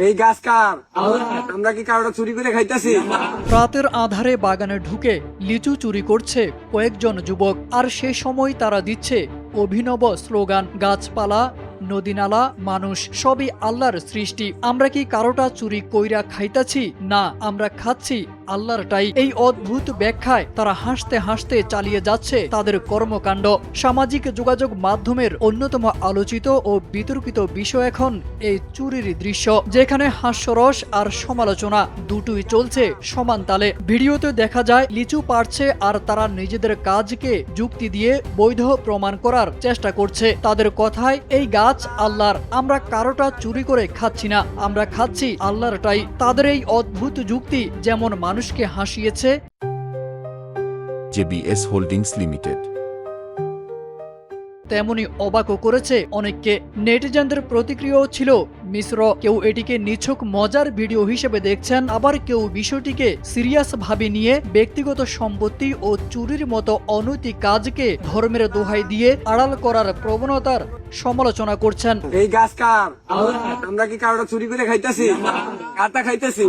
এই গাছ কার? আমরা কি কারোটা চুরি করে খাইতেছি? রাতের আধারে বাগানে ঢুকে লিচু চুরি করছে কয়েকজন যুবক, আর সে সময় তারা দিচ্ছে অভিনব স্লোগান, গাছপালা, নদীনালা, মানুষ সবই আল্লাহর সৃষ্টি। আমরা কি কারোটা চুরি কইরা খাইতাছি? না, আমরা খাচ্ছি আল্লাহরটাই। এই অদ্ভুত ব্যাখ্যায় তারা হাসতে হাসতে চালিয়ে যাচ্ছে তাদের কর্মকাণ্ড। সামাজিক যোগাযোগ মাধ্যমের অন্যতম আলোচিত ও বিতর্কিত বিষয় এখন এই চুরির দৃশ্য, যেখানে হাস্যরস আর সমালোচনা দুটোই চলছে সমান তালে। ভিডিওতে দেখা যায় লিচু পাড়ছে আর তারা নিজেদের কাজকে যুক্তি দিয়ে বৈধ প্রমাণ করার চেষ্টা করছে। তাদের কথায় এই গাছ আল্লাহর, আমরা কারোটা চুরি করে খাচ্ছি না, আমরা খাচ্ছি আল্লাহরটাই। তাদের এই অদ্ভুত যুক্তি যেমন মানুষকে হাসিয়েছে, JBS হোল্ডিংস লিমিটেড তেমনি অবাকও করেছে অনেককে। নেটিজেনদের প্রতিক্রিয়াও ছিল মিশ্র। কেউ এটিকে নিছক মজার ভিডিও হিসেবে দেখছেন, আবার কেউ বিষয়টিকে সিরিয়াস ভাবে নিয়ে ব্যক্তিগত সম্পত্তি ও চুরির মতো অনৈতিক কাজকে ধর্মের দোহাই দিয়ে আড়াল করার প্রবণতার সমালোচনা করছেন। এই গাছ কার? আমরা কি কারোটা চুরি করে খাইতেছি? কারটা খাইতেছি?